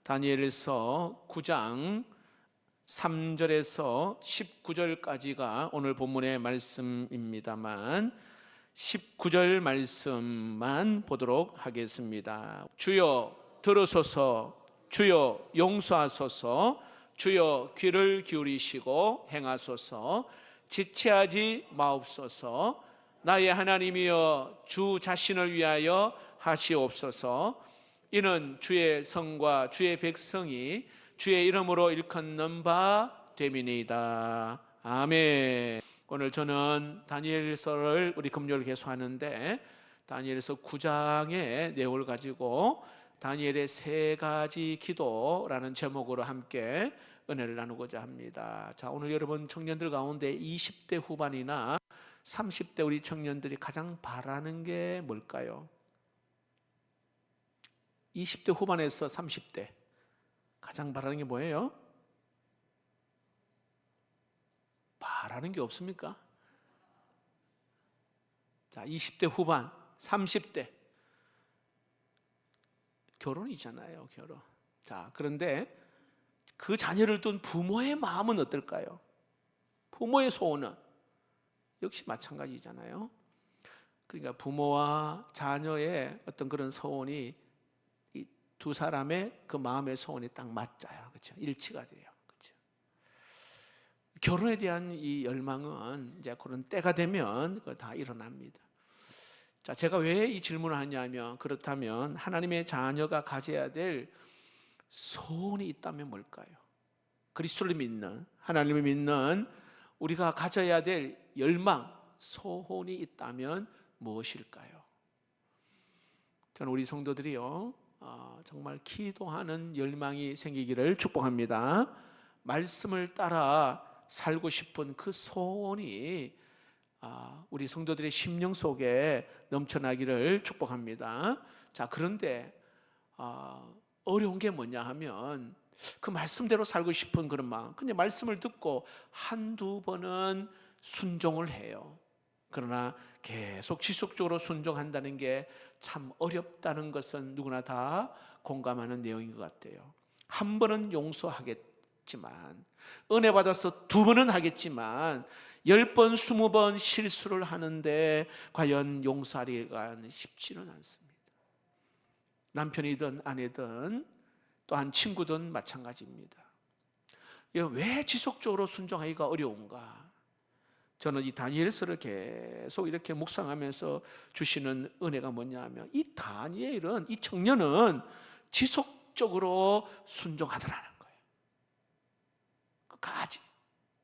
다니엘서 9장 3절에서 19절까지가 오늘 본문의 말씀입니다만 19절 말씀만 보도록 하겠습니다. 주여 들으소서, 주여 용서하소서, 주여 귀를 기울이시고 행하소서, 지체하지 마옵소서. 나의 하나님이여 주 자신을 위하여 하시옵소서. 이는 주의 성과 주의 백성이 주의 이름으로 일컫는 바 됨이니이다. 아멘. 오늘 저는 다니엘서를 우리 금요일 계속하는데 다니엘서 9장의 내용을 가지고 다니엘의 세 가지 기도라는 제목으로 함께 은혜를 나누고자 합니다. 자, 오늘 여러분 청년들 가운데 20대 후반이나 30대 우리 청년들이 가장 바라는 게 뭘까요? 20대 후반에서 30대 가장 바라는 게 뭐예요? 바라는 게 없습니까? 자, 20대 후반, 30대 결혼이잖아요, 결혼. 자, 그런데 그 자녀를 둔 부모의 마음은 어떨까요? 부모의 소원은 역시 마찬가지잖아요. 그러니까 부모와 자녀의 어떤 그런 소원이 이 두 사람의 그 마음의 소원이 딱 맞아요. 그렇죠? 일치가 돼요. 그렇죠? 결혼에 대한 이 열망은 이제 그런 때가 되면 다 일어납니다. 자, 제가 왜 이 질문을 하냐면, 그렇다면 하나님의 자녀가 가져야 될 소원이 있다면 뭘까요? 그리스도를 믿는, 하나님을 믿는 우리가 가져야 될 열망, 소원이 있다면 무엇일까요? 저는 우리 성도들이요, 정말 기도하는 열망이 생기기를 축복합니다. 말씀을 따라 살고 싶은 그 소원이 우리 성도들의 심령 속에 넘쳐나기를 축복합니다. 자, 그런데 어려운 게 뭐냐 하면 그 말씀대로 살고 싶은 그런 마음. 근데 말씀을 듣고 한두 번은 순종을 해요. 그러나 계속 지속적으로 순종한다는 게 참 어렵다는 것은 누구나 다 공감하는 내용인 것 같아요. 한 번은 용서하겠지만, 은혜 받아서 두 번은 하겠지만 10번, 20번 실수를 하는데 과연 용서하기가 쉽지는 않습니다. 남편이든 아내든 또한 친구든 마찬가지입니다. 왜 지속적으로 순종하기가 어려운가? 저는 이 다니엘서를 계속 이렇게 묵상하면서 주시는 은혜가 뭐냐 하면, 이 다니엘은, 이 청년은 지속적으로 순종하더라는 거예요. 끝까지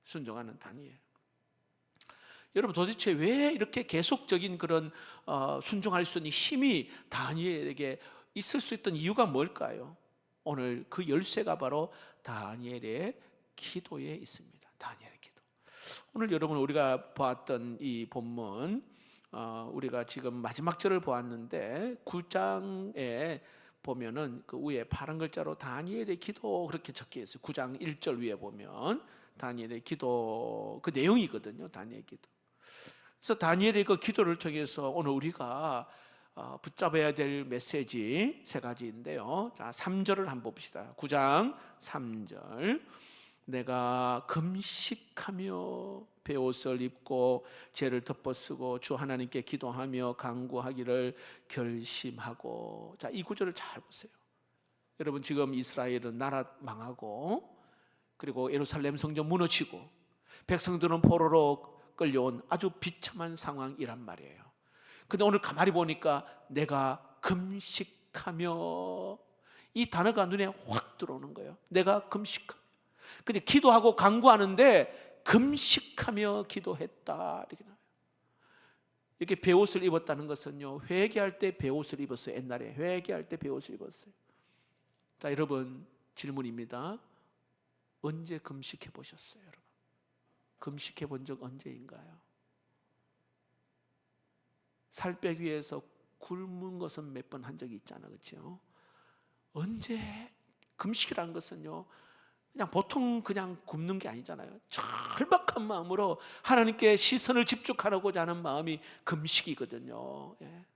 순종하는 다니엘. 여러분, 도대체 왜 이렇게 계속적인 그런 순종할 수 있는 힘이 다니엘에게 있을 수 있던 이유가 뭘까요? 오늘 그 열쇠가 바로 다니엘의 기도에 있습니다. 다니엘의 기도. 오늘 여러분 우리가 보았던 이 본문, 우리가 지금 마지막 절을 보았는데 9장에 보면은 그 위에 파란 글자로 다니엘의 기도 그렇게 적혀 있어요. 9장 1절 위에 보면 다니엘의 기도 그 내용이거든요. 다니엘의 기도. 그래서 다니엘의 그 기도를 통해서 오늘 우리가 붙잡아야 될 메시지 세 가지인데요. 자, 3절을 한번 봅시다. 9장 3절. 내가 금식하며 베옷을 입고 죄를 덮어쓰고 주 하나님께 기도하며 간구하기를 결심하고. 자, 이 구절을 잘 보세요. 여러분, 지금 이스라엘은 나라 망하고, 그리고 예루살렘 성전 무너지고, 백성들은 포로로 끌려온 아주 비참한 상황이란 말이에요. 근데 오늘 가만히 보니까 내가 금식하며, 이 단어가 눈에 확 들어오는 거예요. 내가 금식하며. 근데 기도하고 간구하는데 금식하며 기도했다 이렇게 나와요. 이렇게 베옷을 입었다는 것은요, 회개할 때 베옷을 입었어요. 옛날에 회개할 때 베옷을 입었어요. 자, 여러분 질문입니다. 언제 금식해 보셨어요, 여러분? 금식해 본 적 언제인가요? 살 빼기 위해서 굶은 것은 몇 번 한 적이 있잖아요, 그렇죠? 언제? 금식이라는 것은요, 그냥 보통 그냥 굶는 게 아니잖아요. 절박한 마음으로 하나님께 시선을 집중하고자 하는 마음이 금식이거든요. 예.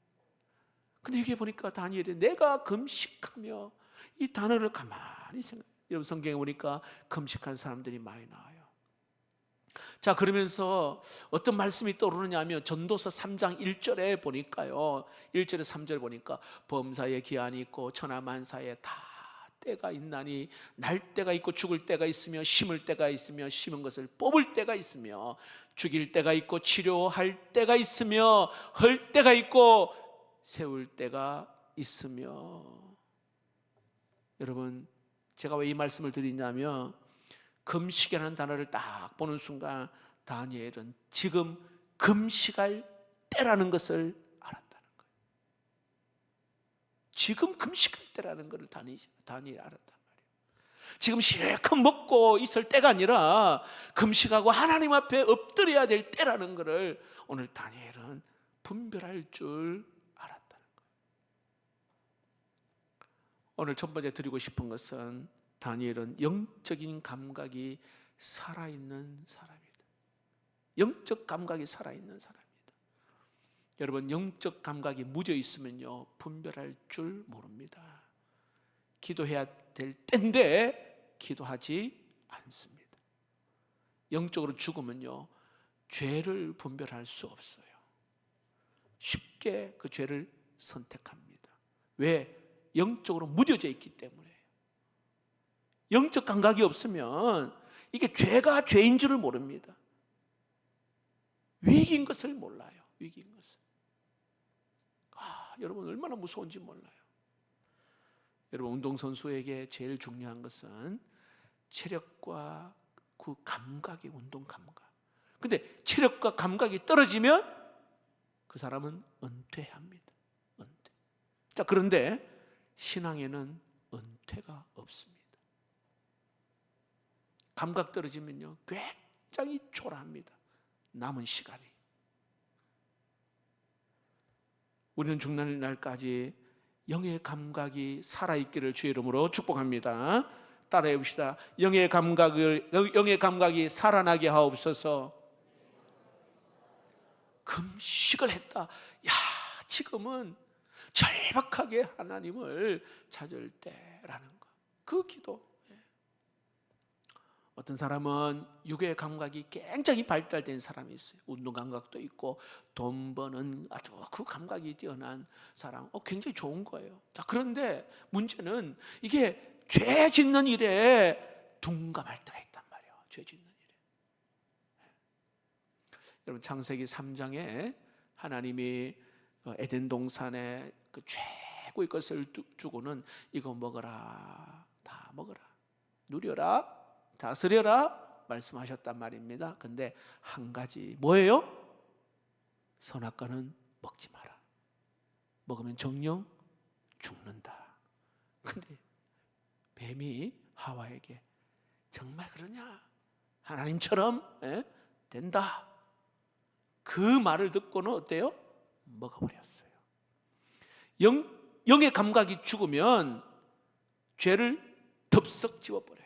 근데 여기 보니까 다니엘이 내가 금식하며 이 단어를 가만히 생각해요. 여러분 성경에 보니까 금식한 사람들이 많이 나와요. 자, 그러면서 어떤 말씀이 떠오르느냐 하면 전도서 3장 1절에 보니까요, 1절에 3절 보니까 범사에 기한이 있고 천하만사에 다 때가 있나니 날 때가 있고 죽을 때가 있으며 심을 때가 있으며 심은 것을 뽑을 때가 있으며 죽일 때가 있고 치료할 때가 있으며 헐 때가 있고 세울 때가 있으며. 여러분, 제가 왜 이 말씀을 드리냐면 금식이라는 단어를 딱 보는 순간 다니엘은 지금 금식할 때라는 것을 알았다는 거예요. 지금 금식할 때라는 것을 다니엘이 알았단 말이에요. 지금 실컷 먹고 있을 때가 아니라 금식하고 하나님 앞에 엎드려야 될 때라는 것을 오늘 다니엘은 분별할 줄 알았다는 거예요. 오늘 첫 번째 드리고 싶은 것은 다니엘은 영적인 감각이 살아있는 사람이다. 영적 감각이 살아있는 사람이다. 여러분, 영적 감각이 무뎌 있으면요, 분별할 줄 모릅니다. 기도해야 될 때인데 기도하지 않습니다. 영적으로 죽으면요, 죄를 분별할 수 없어요. 쉽게 그 죄를 선택합니다. 왜? 영적으로 무뎌져 있기 때문에. 영적 감각이 없으면 이게 죄가 죄인 줄을 모릅니다. 위기인 것을 몰라요. 위기인 것을. 여러분 얼마나 무서운지 몰라요. 여러분, 운동선수에게 제일 중요한 것은 체력과 그 감각이, 운동 감각. 근데 체력과 감각이 떨어지면 그 사람은 은퇴합니다. 은퇴. 자, 그런데 신앙에는 은퇴가 없습니다. 감각 떨어지면요, 굉장히 초라합니다. 남은 시간이. 우리는 죽는 날까지 영의 감각이 살아있기를 주의 이름으로 축복합니다. 따라해 봅시다. 영의 감각이 살아나게 하옵소서. 금식을 했다. 야, 지금은 절박하게 하나님을 찾을 때라는 거. 그 기도. 어떤 사람은 육의 감각이 굉장히 발달된 사람이 있어요. 운동 감각도 있고 돈 버는 아주 그 감각이 뛰어난 사람, 굉장히 좋은 거예요. 자, 그런데 문제는 이게 죄 짓는 일에 둔감할 때가 있단 말이에요. 죄 짓는 일에. 여러분, 창세기 3장에 하나님이 에덴 동산에 그 최고의 것을 주고는 이거 먹어라, 다 먹어라, 누려라, 다스려라 말씀하셨단 말입니다. 근데 한 가지 뭐예요? 선악과는 먹지 마라. 먹으면 정령 죽는다. 근데 뱀이 하와에게 정말 그러냐? 하나님처럼 된다. 그 말을 듣고는 어때요? 먹어버렸어요. 영의 감각이 죽으면 죄를 덥석 집어버려요.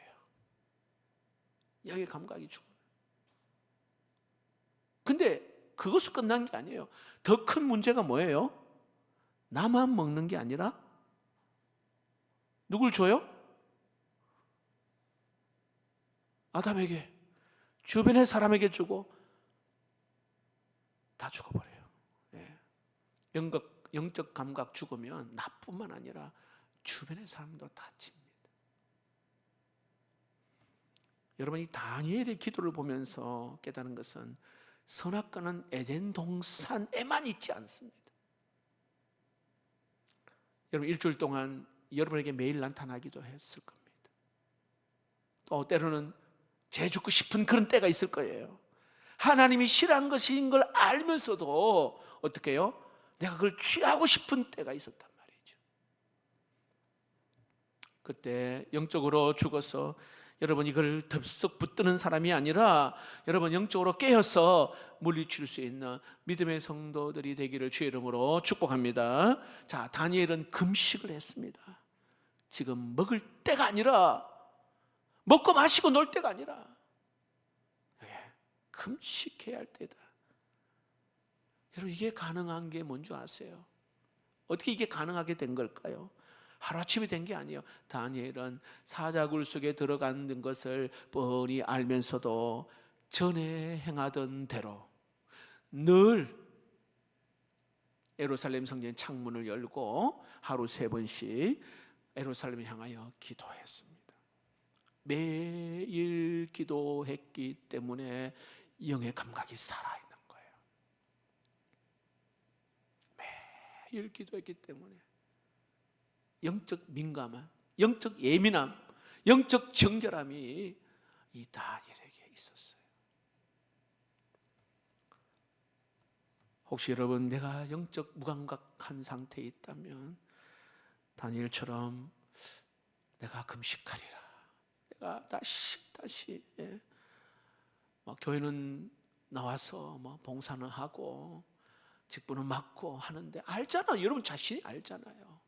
영의 감각이 죽어요. 근데 그것으로 끝난 게 아니에요. 더 큰 문제가 뭐예요? 나만 먹는 게 아니라 누굴 줘요? 아담에게, 주변의 사람에게 주고 다 죽어버려요. 영적 감각 죽으면 나뿐만 아니라 주변의 사람도 다칩니다. 여러분, 이 다니엘의 기도를 보면서 깨달은 것은 선악과는 에덴 동산에만 있지 않습니다. 여러분, 일주일 동안 여러분에게 매일 나타나기도 했을 겁니다. 또 때로는 죄 짓고 싶은 그런 때가 있을 거예요. 하나님이 싫어한 것인 걸 알면서도 어떻게 해요? 내가 그걸 취하고 싶은 때가 있었단 말이죠. 그때 영적으로 죽어서 여러분 이걸 덥석 붙드는 사람이 아니라 여러분 영적으로 깨어서 물리칠 수 있는 믿음의 성도들이 되기를 주의 이름으로 축복합니다. 자, 다니엘은 금식을 했습니다. 지금 먹을 때가 아니라, 먹고 마시고 놀 때가 아니라 금식해야 할 때다. 여러분, 이게 가능한 게 뭔지 아세요? 어떻게 이게 가능하게 된 걸까요? 하루아침에 된 게 아니에요. 다니엘은 사자굴 속에 들어가는 것을 뻔히 알면서도 전에 행하던 대로 늘 예루살렘 성전 창문을 열고 하루 3번씩 예루살렘을 향하여 기도했습니다. 매일 기도했기 때문에 영의 감각이 살아있는 거예요. 매일 기도했기 때문에 영적 민감한, 영적 예민함, 영적 정결함이 이 다니엘에게 있었어요. 혹시 여러분 내가 영적 무감각한 상태에 있다면 다니엘처럼 내가 금식하리라, 내가 다시 교회는 나와서 봉사는 하고 직분은 맡고 하는데 알잖아요. 여러분 자신이 알잖아요.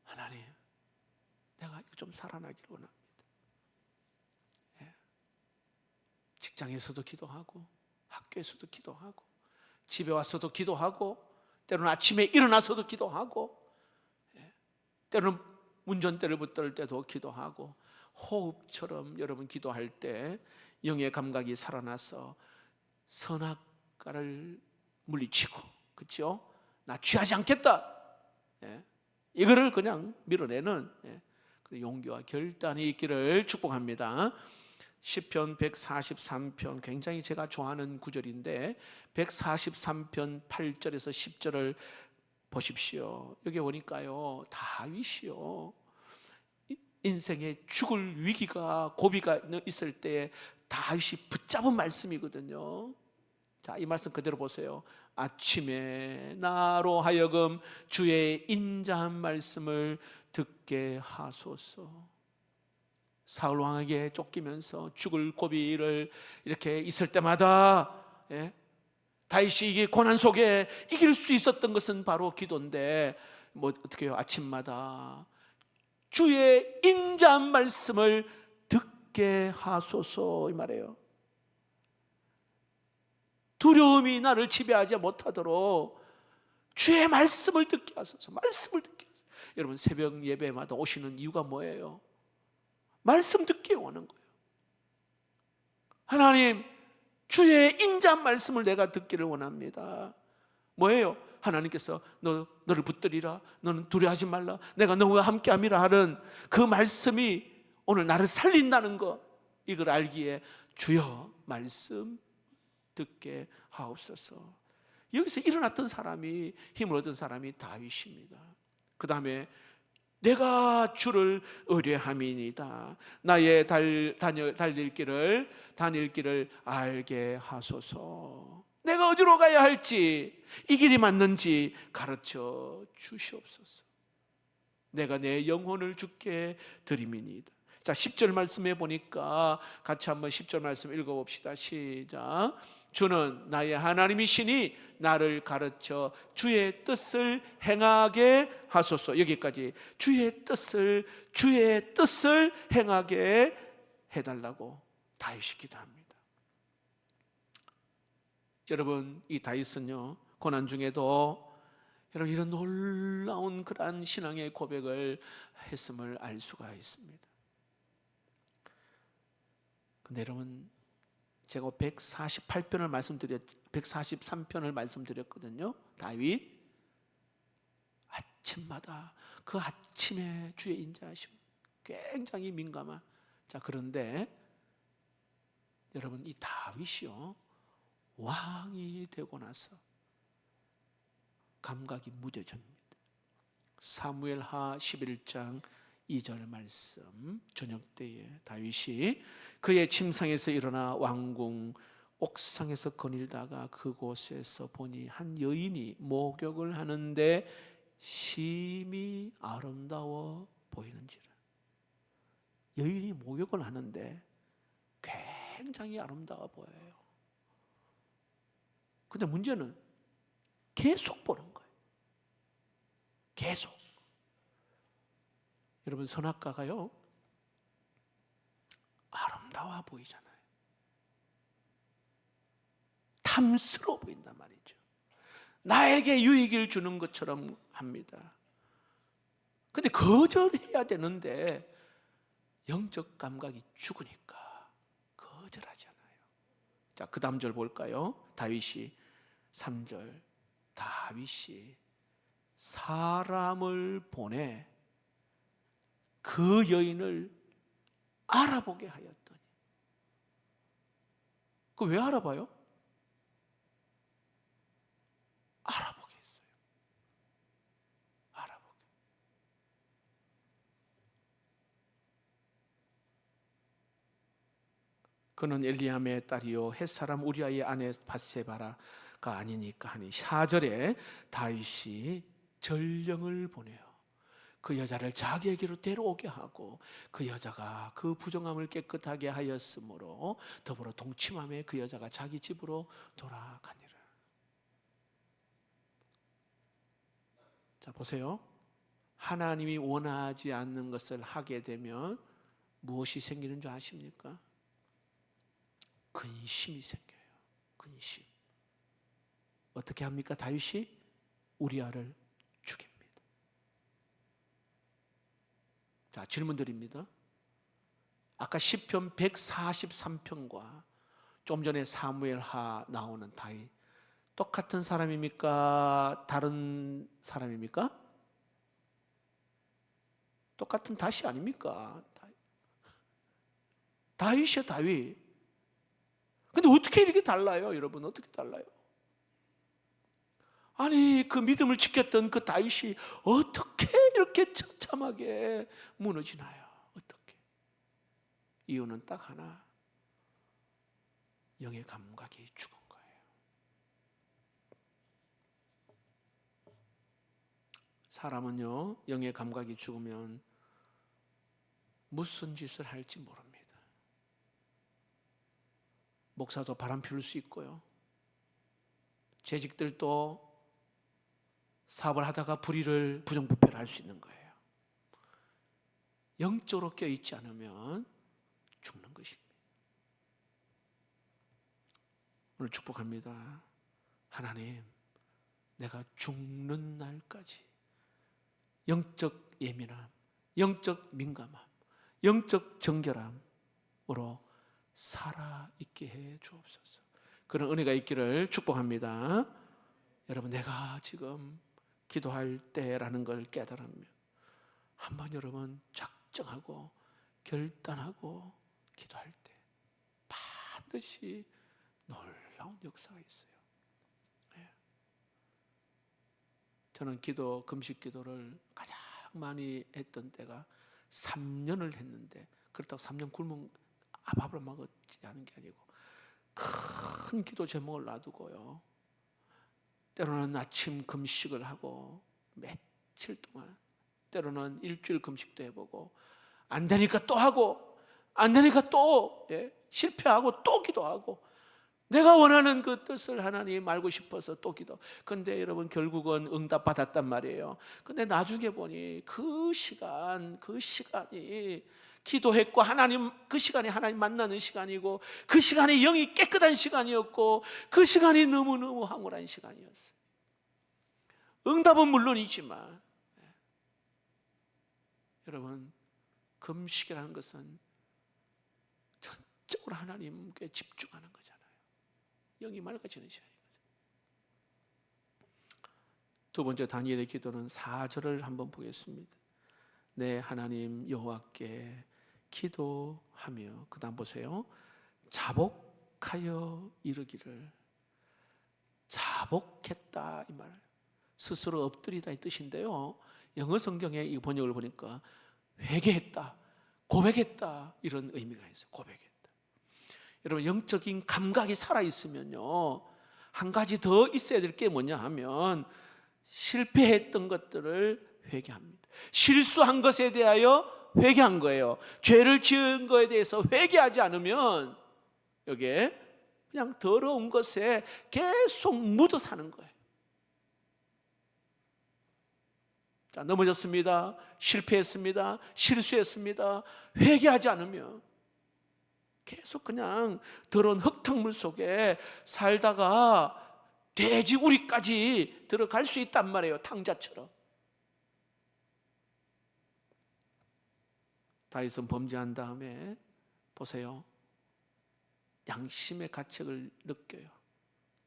하나님, 내가 이거 좀 살아나길 원합니다. 직장에서도 기도하고 학교에서도 기도하고 집에 와서도 기도하고 때로는 아침에 일어나서도 기도하고 때로는 운전대를 붙들 때도 기도하고 호흡처럼 여러분 기도할 때 영의 감각이 살아나서 선악과를 물리치고, 그렇죠? 나 취하지 않겠다, 이거를 그냥 밀어내는 용기와 결단이 있기를 축복합니다. 시편 143편 굉장히 제가 좋아하는 구절인데 143편 8절에서 10절을 보십시오. 여기 보니까요, 다윗이요, 인생에 죽을 위기가 고비가 있을 때 다윗이 붙잡은 말씀이거든요. 자, 이 말씀 그대로 보세요. 아침에 나로 하여금 주의 인자한 말씀을 듣게 하소서. 사울 왕에게 쫓기면서 죽을 고비를 이렇게 있을 때마다 다윗이 이 고난 속에 이길 수 있었던 것은 바로 기도인데 어떻게 해요? 아침마다 주의 인자한 말씀을 듣게 하소서, 이 말이에요. 두려움이 나를 지배하지 못하도록 주의 말씀을 듣게 하소서. 말씀을 듣게 하소서. 여러분 새벽 예배마다 오시는 이유가 뭐예요? 말씀 듣기 원하는 거예요. 하나님, 주의 인자한 말씀을 내가 듣기를 원합니다. 뭐예요? 하나님께서 너를 붙들리라, 너는 두려워하지 말라, 내가 너와 함께함이라 하는 그 말씀이 오늘 나를 살린다는 것, 이걸 알기에 주여 말씀 듣게 하옵소서. 여기서 일어났던 사람이, 힘을 얻은 사람이 다윗입니다. 그 다음에 내가 주를 의뢰함이니이다. 나의 다닐 길을 알게 하소서. 내가 어디로 가야 할지, 이 길이 맞는지 가르쳐 주시옵소서. 내가 내 영혼을 주께 드림이니이다. 자, 10절 말씀해 보니까 같이 한번 10절 말씀 읽어봅시다. 시작. 주는 나의 하나님이시니 나를 가르쳐 주의 뜻을 행하게 하소서. 여기까지 주의 뜻을 행하게 해달라고 다윗이 기도합니다. 여러분, 이 다윗은요, 고난 중에도 여러분 이런 놀라운 그러한 신앙의 고백을 했음을 알 수가 있습니다. 근데 여러분, 제가 143편을 말씀드렸거든요. 다윗 아침마다 그 아침에 주의 인자하심 굉장히 민감한. 자, 그런데 여러분 이 다윗이요, 왕이 되고 나서 감각이 무뎌집니다. 사무엘하 11장 2절 말씀, 저녁 때에 다윗이 그의 침상에서 일어나 왕궁 옥상에서 거닐다가 그곳에서 보니 한 여인이 목욕을 하는데 심히 아름다워 보이는지라. 여인이 목욕을 하는데 굉장히 아름다워 보여요. 근데 문제는 계속 보는 거예요. 계속. 여러분, 선악과가요, 아름다워 보이잖아요. 탐스러워 보인단 말이죠. 나에게 유익을 주는 것처럼 합니다. 근데 거절해야 되는데 영적 감각이 죽으니까 거절하잖아요. 자, 그 다음 절 볼까요? 다윗이 3절, 다윗이 사람을 보내 그 여인을 알아보게 하였더니. 그 왜 알아봐요? 알아보게 했어요. 알아보게. 그는 엘리암의 딸이요 햇사람 우리아의 아내 밧세바라가 아니니까 하니. 4절에 다윗이 전령을 보내요. 그 여자를 자기에게로 데려오게 하고 그 여자가 그 부정함을 깨끗하게 하였으므로 더불어 동침함에 그 여자가 자기 집으로 돌아가니라. 자, 보세요. 하나님이 원하지 않는 것을 하게 되면 무엇이 생기는 줄 아십니까? 근심이 생겨요. 근심. 어떻게 합니까? 다윗이 우리아를 죽입니다. 자, 질문 드립니다. 아까 시편 143편과 좀 전에 사무엘하 나오는 다윗, 똑같은 사람입니까? 다른 사람입니까? 똑같은 다시 아닙니까? 다윗이요, 다윗. 근데 어떻게 이렇게 달라요, 여러분? 어떻게 달라요? 아니, 그 믿음을 지켰던 그 다윗이 어떻게 이렇게 처참하게 무너지나요? 어떻게? 이유는 딱 하나, 영의 감각이 죽은 거예요. 사람은요, 영의 감각이 죽으면 무슨 짓을 할지 모릅니다. 목사도 바람 피울 수 있고요, 재직들도 사업을 하다가 불의를 부정부패를 할 수 있는 거예요. 영적으로 껴있지 않으면 죽는 것입니다. 오늘 축복합니다. 하나님, 내가 죽는 날까지 영적 예민함, 영적 민감함, 영적 정결함으로 살아있게 해 주옵소서. 그런 은혜가 있기를 축복합니다. 여러분, 내가 지금 기도할 때라는 걸 깨달으면 한번 여러분 작정하고 결단하고 기도할 때 반드시 놀라운 역사가 있어요. 저는 금식 기도를 가장 많이 했던 때가 3년을 했는데, 그렇다고 3년 굶은 밥을 먹었지 않은 게 아니고 큰 기도 제목을 놔두고요, 때로는 아침 금식을 하고 며칠 동안, 때로는 일주일 금식도 해보고, 안 되니까 또 하고, 안 되니까 또 실패하고 또 기도하고, 내가 원하는 그 뜻을 하나님 알고 싶어서 또 기도. 근데 여러분, 결국은 응답받았단 말이에요. 근데 나중에 보니 그 시간이 기도했고, 하나님, 그 시간이 하나님 만나는 시간이고, 그 시간이 영이 깨끗한 시간이었고, 그 시간이 너무너무 황홀한 시간이었어요. 응답은 물론이지만 여러분, 금식이라는 것은 전적으로 하나님께 집중하는 거잖아요. 영이 맑아지는 시간이거든요. 두 번째 다니엘의 기도는 4절을 한번 보겠습니다. 내 하나님 여호와께 기도하며, 그 다음 보세요. 자복하여 이르기를. 자복했다, 이 말, 스스로 엎드리다 이 뜻인데요, 영어 성경에 이 번역을 보니까 회개했다, 고백했다, 이런 의미가 있어요. 고백했다. 여러분, 영적인 감각이 살아있으면요, 한 가지 더 있어야 될 게 뭐냐 하면, 실패했던 것들을 회개합니다. 실수한 것에 대하여 회개한 거예요. 죄를 지은 것에 대해서 회개하지 않으면 여기에 그냥 더러운 것에 계속 묻어 사는 거예요. 자, 넘어졌습니다, 실패했습니다, 실수했습니다. 회개하지 않으면 계속 그냥 더러운 흙탕물 속에 살다가 돼지 우리까지 들어갈 수 있단 말이에요. 탕자처럼. 다윗은 범죄한 다음에 보세요, 양심의 가책을 느껴요.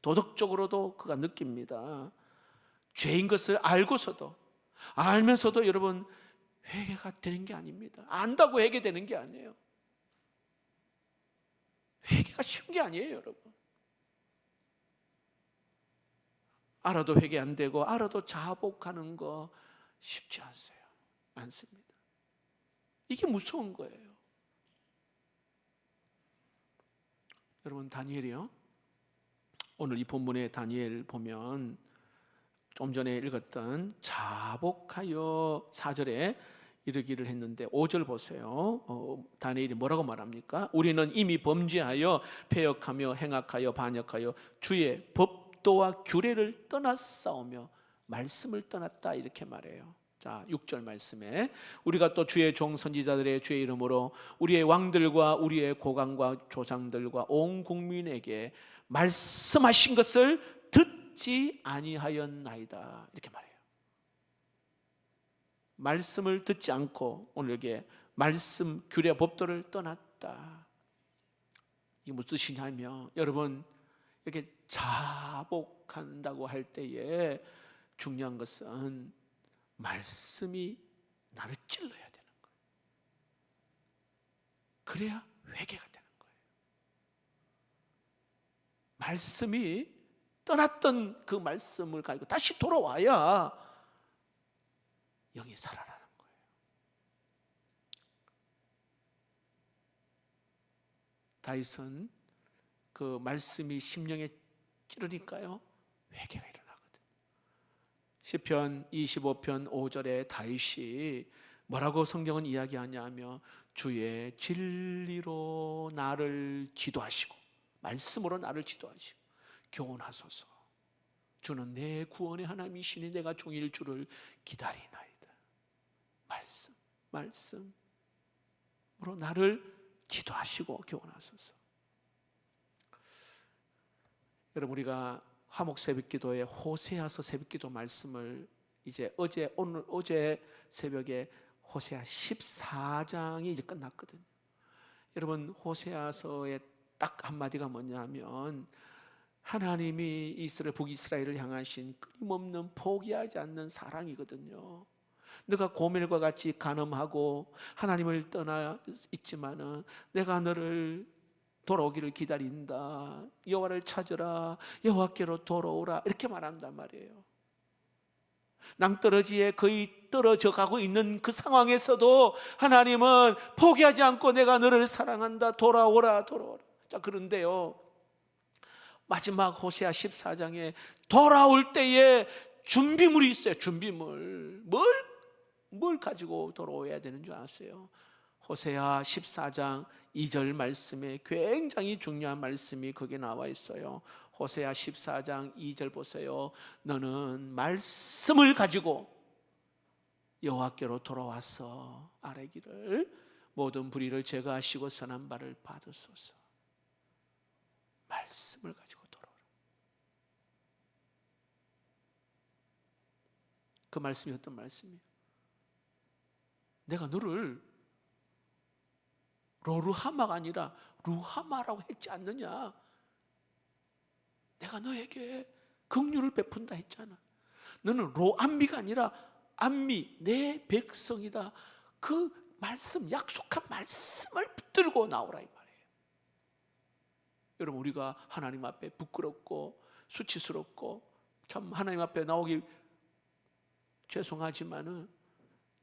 도덕적으로도 그가 느낍니다. 죄인 것을 알면서도 여러분 회개가 되는 게 아닙니다. 안다고 회개되는 게 아니에요. 회개가 쉬운 게 아니에요, 여러분. 알아도 회개 안 되고 알아도 자복하는 거 쉽지 않습니다. 이게 무서운 거예요. 여러분, 다니엘이요, 오늘 이 본문의 다니엘 보면 좀 전에 읽었던 자복하여 4절에 이르기를 했는데 5절 보세요. 다니엘이 뭐라고 말합니까? 우리는 이미 범죄하여 패역하며 행악하여 반역하여 주의 법도와 규례를 떠났사오며 말씀을 떠났다, 이렇게 말해요. 자, 6절 말씀에 우리가 또 주의 종 선지자들의 주의 이름으로 우리의 왕들과 우리의 고관과 조상들과 온 국민에게 말씀하신 것을 듣지 아니하였나이다, 이렇게 말해요. 말씀을 듣지 않고 오늘 여기에 말씀, 규례, 법도를 떠났다. 이게 무슨 뜻이냐면, 여러분, 이렇게 자복한다고 할 때에 중요한 것은 말씀이 나를 찔러야 되는 거예요. 그래야 회개가 되는 거예요. 말씀이 떠났던 그 말씀을 가지고 다시 돌아와야 영이 살아나는 거예요. 다윗은 그 말씀이 심령에 찌르니까요, 회개가 일어나거든요. 시편 25편 5절에 다윗이 뭐라고 성경은 이야기하냐면, 주의 진리로 나를 지도하시고 말씀으로 나를 지도하시고 교훈하소서. 주는 내 구원의 하나님이시니 내가 종일 주를 기다리나이다. 말씀으로 나를 기도하시고 교훈하소서. 여러분, 우리가 화목 새벽기도에 호세아서 새벽기도 말씀을 이제 어제 새벽에 호세아 14장이 이제 끝났거든요. 여러분, 호세아서의 딱 한마디가 뭐냐면, 하나님이 북이스라엘을 향하신 끊임없는 포기하지 않는 사랑이거든요. 너가 고멜과 같이 간음하고 하나님을 떠나 있지만은 내가 너를 돌아오기를 기다린다. 여호와를 찾으라. 여호와께로 돌아오라. 이렇게 말한단 말이에요. 낭떠러지에 거의 떨어져 가고 있는 그 상황에서도 하나님은 포기하지 않고 내가 너를 사랑한다. 돌아오라. 자, 그런데요, 마지막 호세아 14장에 돌아올 때에 준비물이 있어요. 준비물. 뭘 가지고 돌아와야 되는 줄 아세요? 호세아 14장 2절 말씀에 굉장히 중요한 말씀이 거기에 나와 있어요. 호세아 14장 2절 보세요. 너는 말씀을 가지고 여호와께로 돌아와서 아뢰기를 모든 불의를 제거하시고 선한 바를 받으소서. 말씀을 가지고 돌아오라. 그 말씀이 어떤 말씀이에요? 내가 너를 로르하마가 아니라 루하마라고 했지 않느냐? 내가 너에게 긍휼을 베푼다 했잖아. 너는 로암미가 아니라 암미, 내 백성이다. 그 말씀, 약속한 말씀을 붙들고 나오라, 이 말이에요. 여러분, 우리가 하나님 앞에 부끄럽고 수치스럽고 참 하나님 앞에 나오기 죄송하지만은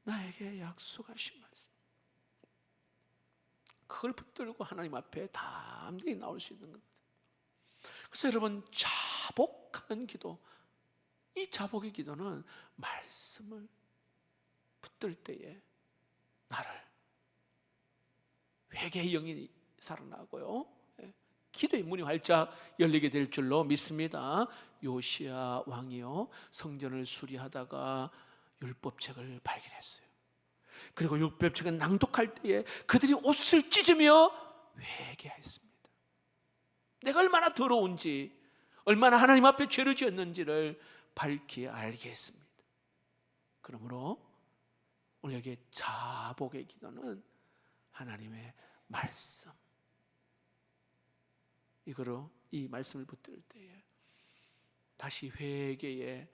나에게 약속하신 말씀, 그걸 붙들고 하나님 앞에 담대히 나올 수 있는 겁니다. 그래서 여러분, 자복하는 기도, 이 자복의 기도는 말씀을 붙들 때에 나를 회개의 영이 살아나고요, 기도의 문이 활짝 열리게 될 줄로 믿습니다. 요시야 왕이요, 성전을 수리하다가 율법책을 발견했어요. 그리고 율법책을 낭독할 때에 그들이 옷을 찢으며 회개했습니다. 내가 얼마나 더러운지, 얼마나 하나님 앞에 죄를 지었는지를 밝히 알게 했습니다. 그러므로 오늘 여기에 자복의 기도는 하나님의 말씀. 이거로 이 말씀을 붙들 때에 다시 회개의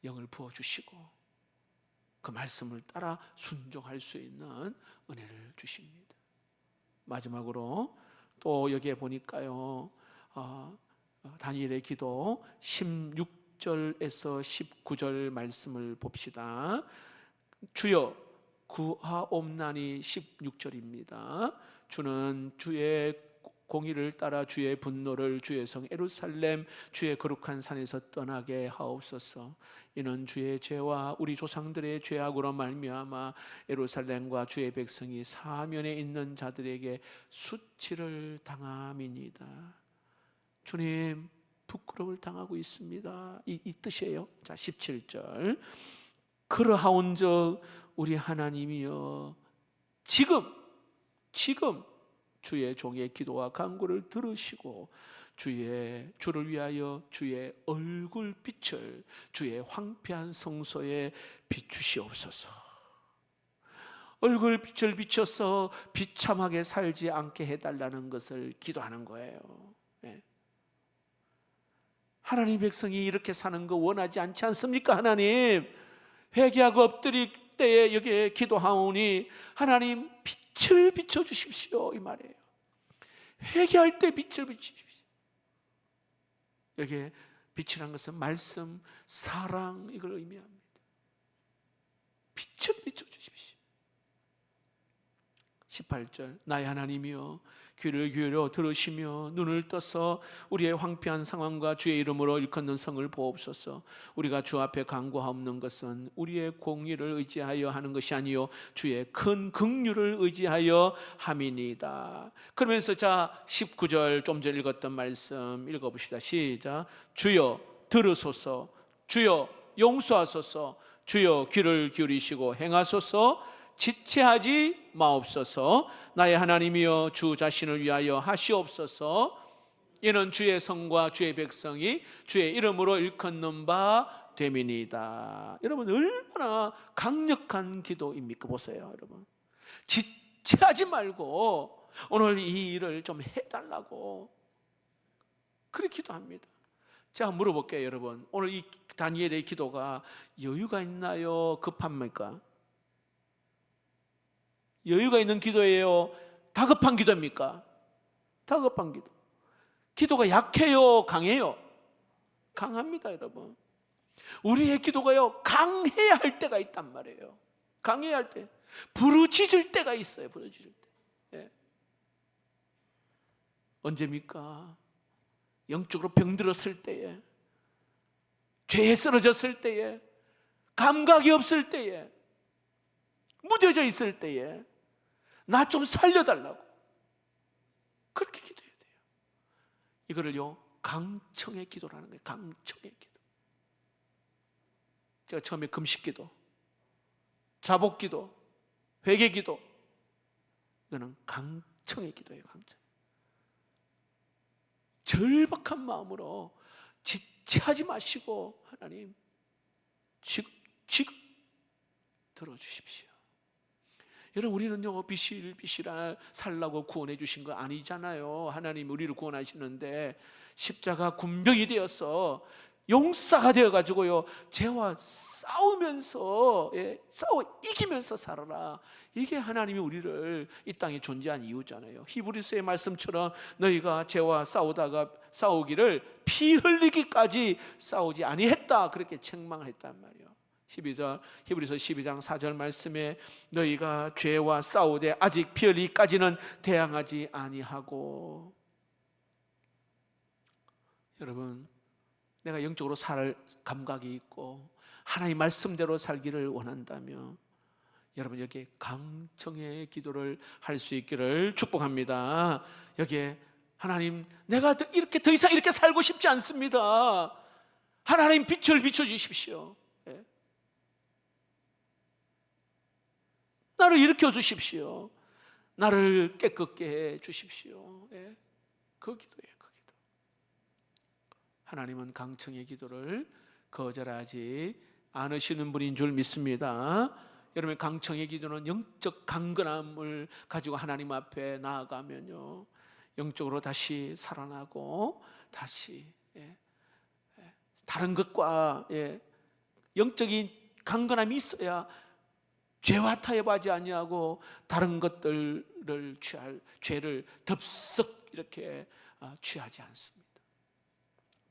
영을 부어주시고 그 말씀을 따라 순종할 수 있는 은혜를 주십니다. 마지막으로 또 여기에 보니까요, 다니엘의 기도 16절에서 19절 말씀을 봅시다. 주여 구하옵나니 16절입니다. 주는 주의 공의를 따라 주의 분노를 주의 성 예루살렘 주의 거룩한 산에서 떠나게 하옵소서. 이는 주의 죄와 우리 조상들의 죄악으로 말미암아 예루살렘과 주의 백성이 사면에 있는 자들에게 수치를 당함이니이다. 주님, 부끄러움을 당하고 있습니다. 이 뜻이에요. 자, 17절. 그러하온즉 우리 하나님이여 지금 주의 종의 기도와 간구를 들으시고 주를 위하여 주의 얼굴빛을 주의 황폐한 성소에 비추시옵소서. 얼굴빛을 비춰서 비참하게 살지 않게 해달라는 것을 기도하는 거예요. 하나님 백성이 이렇게 사는 거 원하지 않지 않습니까? 하나님, 회개하고 엎드릴 때에 여기에 기도하오니 하나님 빛을 비춰주십시오, 이 말이에요. 회개할 때 빛을 비추십시오. 여기에 빛이란 것은 말씀, 사랑, 이걸 의미합니다. 빛을 비춰주십시오. 18절. 나의 하나님이여 귀를 기울여 들으시며 눈을 떠서 우리의 황폐한 상황과 주의 이름으로 일컫는 성을 보옵소서. 우리가 주 앞에 간구하옵는 것은 우리의 공의를 의지하여 하는 것이 아니요 주의 큰 긍휼을 의지하여 함이니이다. 그러면서 자 19절 좀 전에 읽었던 말씀 읽어봅시다. 시작. 주여 들으소서. 주여 용서하소서. 주여 귀를 기울이시고 행하소서. 지체하지 마옵소서. 나의 하나님이여 주 자신을 위하여 하시옵소서. 이는 주의 성과 주의 백성이 주의 이름으로 일컫는 바 됨이니이다. 여러분, 얼마나 강력한 기도입니까? 보세요, 여러분. 지체하지 말고 오늘 이 일을 좀 해달라고 그렇게 기도합니다. 제가 물어볼게요, 여러분. 오늘 이 다니엘의 기도가 여유가 있나요? 급합니까? 여유가 있는 기도예요? 다급한 기도입니까? 다급한 기도. 기도가 약해요? 강해요? 강합니다, 여러분. 우리의 기도가요, 강해야 할 때가 있단 말이에요. 강해야 할 때. 부르짖을 때가 있어요, 부르짖을 때. 예. 언제입니까? 영적으로 병들었을 때에, 죄에 쓰러졌을 때에, 감각이 없을 때에, 무뎌져 있을 때에 나 좀 살려달라고 그렇게 기도해야 돼요. 이거를요 강청의 기도라는 거예요. 강청의 기도. 제가 처음에 금식기도, 자복기도, 회개기도, 이거는 강청의 기도예요. 강청. 절박한 마음으로 지체하지 마시고 하나님 지금 들어주십시오. 여러분, 우리는요 비실비실한 살라고 구원해 주신 거 아니잖아요. 하나님 우리를 구원하시는데 십자가 군병이 되어서 용사가 되어가지고요 죄와 싸우면서 싸워 이기면서 살아라. 이게 하나님이 우리를 이 땅에 존재한 이유잖아요. 히브리서의 말씀처럼 너희가 죄와 싸우기를 피 흘리기까지 싸우지 아니했다, 그렇게 책망을 했단 말이에요. 히브리서 12장 4절 말씀에 너희가 죄와 싸우되 아직 피 흘리기까지는 대항하지 아니하고. 여러분, 내가 영적으로 살 감각이 있고 하나님 말씀대로 살기를 원한다면 여러분 여기에 강청의 기도를 할 수 있기를 축복합니다. 여기에 하나님, 내가 이렇게 더 이상 이렇게 살고 싶지 않습니다. 하나님 빛을 비춰주십시오. 나를 일으켜 주십시오. 나를 깨끗게 해 주십시오. 그 기도예요, 그 기도. 하나님은 강청의 기도를 거절하지 않으시는 분인 줄 믿습니다. 여러분의 강청의 기도는 영적 강건함을 가지고 하나님 앞에 나아가면요, 영적으로 다시 살아나고 다시 다른 것과 영적인 강건함이 있어야 죄와 타협하지 아니하고 다른 것들을 죄를 덥석 이렇게 취하지 않습니다.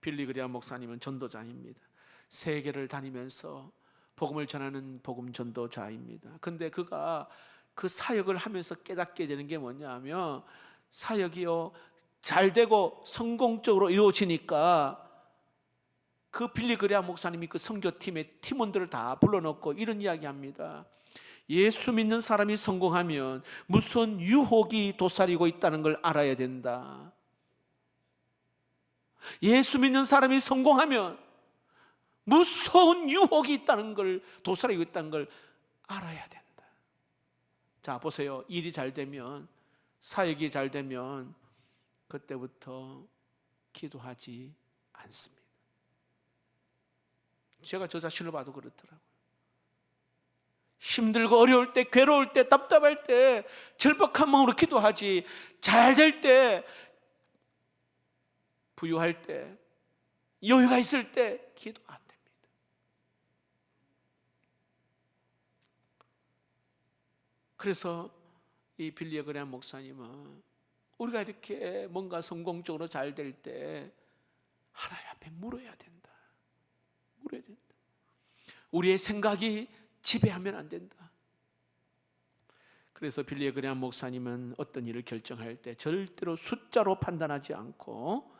빌리 그레이엄 목사님은 전도자입니다. 세계를 다니면서 복음을 전하는 복음 전도자입니다. 근데 그가 그 사역을 하면서 깨닫게 되는 게 뭐냐면, 사역이요 잘 되고 성공적으로 이루어지니까 그 빌리 그레이엄 목사님이 그 선교팀의 팀원들을 다 불러놓고 이런 이야기합니다. 예수 믿는 사람이 성공하면 무슨 유혹이 도사리고 있다는 걸 알아야 된다. 예수 믿는 사람이 성공하면 무서운 유혹이 있다는 걸, 도사리고 있다는 걸 알아야 된다. 자, 보세요. 일이 잘 되면, 사역이 잘 되면 그때부터 기도하지 않습니다. 제가 저 자신을 봐도 그렇더라고요. 힘들고 어려울 때, 괴로울 때, 답답할 때 절박한 마음으로 기도하지, 잘 될 때, 부유할 때, 여유가 있을 때 기도 안 됩니다. 그래서 이 빌리 그레이엄 목사님은 우리가 이렇게 뭔가 성공적으로 잘 될 때 하나님 앞에 물어야 된다. 물어야 된다. 우리의 생각이 지배하면 안 된다. 그래서 빌리 그레이엄 목사님은 어떤 일을 결정할 때 절대로 숫자로 판단하지 않고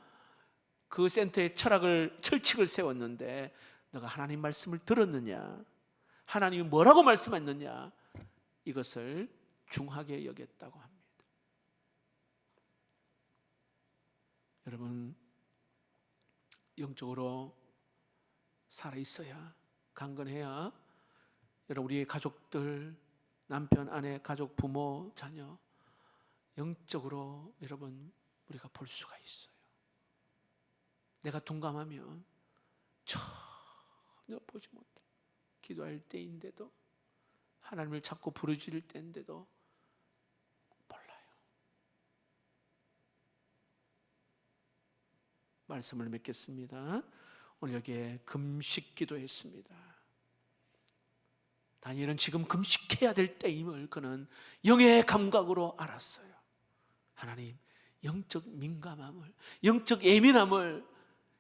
그 센터의 철칙을 세웠는데, 너가 하나님 말씀을 들었느냐, 하나님이 뭐라고 말씀했느냐, 이것을 중하게 여겼다고 합니다. 여러분, 영적으로 살아있어야, 강건해야 여러분, 우리의 가족들, 남편, 아내, 가족, 부모, 자녀, 영적으로 여러분 우리가 볼 수가 있어요. 내가 둔감하면 전혀 보지 못해. 기도할 때인데도, 하나님을 찾고 부르짖을 때인데도 몰라요. 말씀을 맺겠습니다. 오늘 여기에 금식 기도했습니다. 다니엘은 지금 금식해야 될 때임을 그는 영의 감각으로 알았어요. 하나님, 영적 민감함을, 영적 예민함을,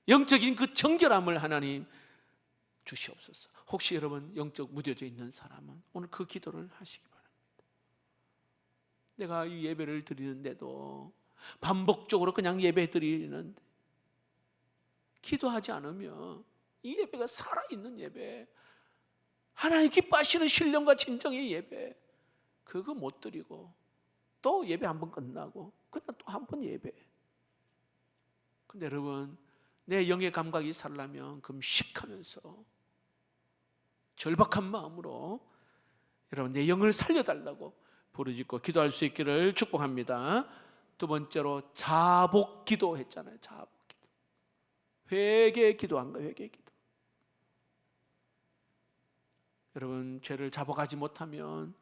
영적인 그 정결함을 하나님 주시옵소서. 혹시 여러분 영적 무뎌져 있는 사람은 오늘 그 기도를 하시기 바랍니다. 내가 이 예배를 드리는데도 반복적으로 그냥 예배 드리는데 기도하지 않으면 이 예배가 살아있는 예배, 하나님 기뻐하시는 신령과 진정의 예배, 그거 못 드리고 또 예배 한 번 끝나고 그냥 또 한 번 예배. 근데 여러분, 내 영의 감각이 살려면 금식하면서 절박한 마음으로 여러분 내 영을 살려달라고 부르짖고 기도할 수 있기를 축복합니다. 두 번째로 자복 기도 했잖아요. 자복 기도. 회개 기도한 거예요. 회개 기도. 여러분, 죄를 자복하지 못하면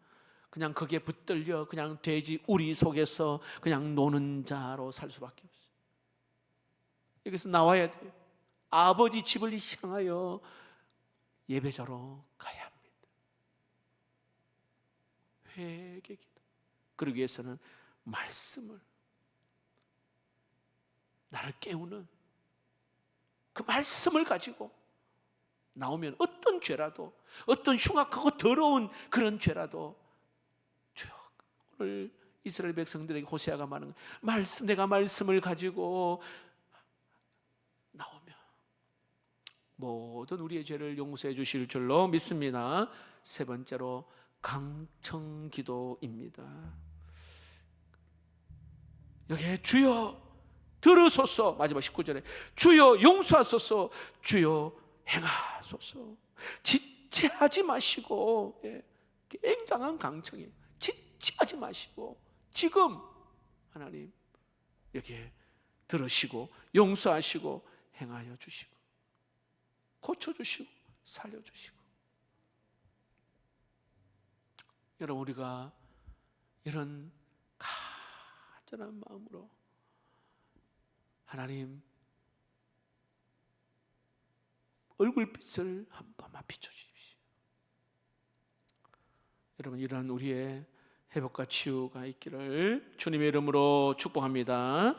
그냥 거기에 붙들려 그냥 돼지 우리 속에서 그냥 노는 자로 살 수밖에 없어요. 여기서 나와야 돼요. 아버지 집을 향하여 예배자로 가야 합니다. 회개 기도. 그러기 위해서는 말씀을, 나를 깨우는 그 말씀을 가지고 나오면 어떤 죄라도, 어떤 흉악하고 더러운 그런 죄라도, 오늘 이스라엘 백성들에게 호세아가 말하는 말씀, 내가 말씀을 가지고 나오면 모든 우리의 죄를 용서해 주실 줄로 믿습니다. 세 번째로 강청 기도입니다. 여기에 주여 들으소서, 마지막 19절에 주여 용서하소서, 주여 행하소서. 지체하지 마시고, 굉장한 강청이에요. 지체하지 마시고 지금 하나님 여기에 들으시고 용서하시고 행하여 주시고 고쳐주시고 살려주시고. 여러분, 우리가 이런 간절한 마음으로 하나님 얼굴빛을 한 번만 비춰주십시오. 여러분, 이러한 우리의 회복과 치유가 있기를 주님의 이름으로 축복합니다.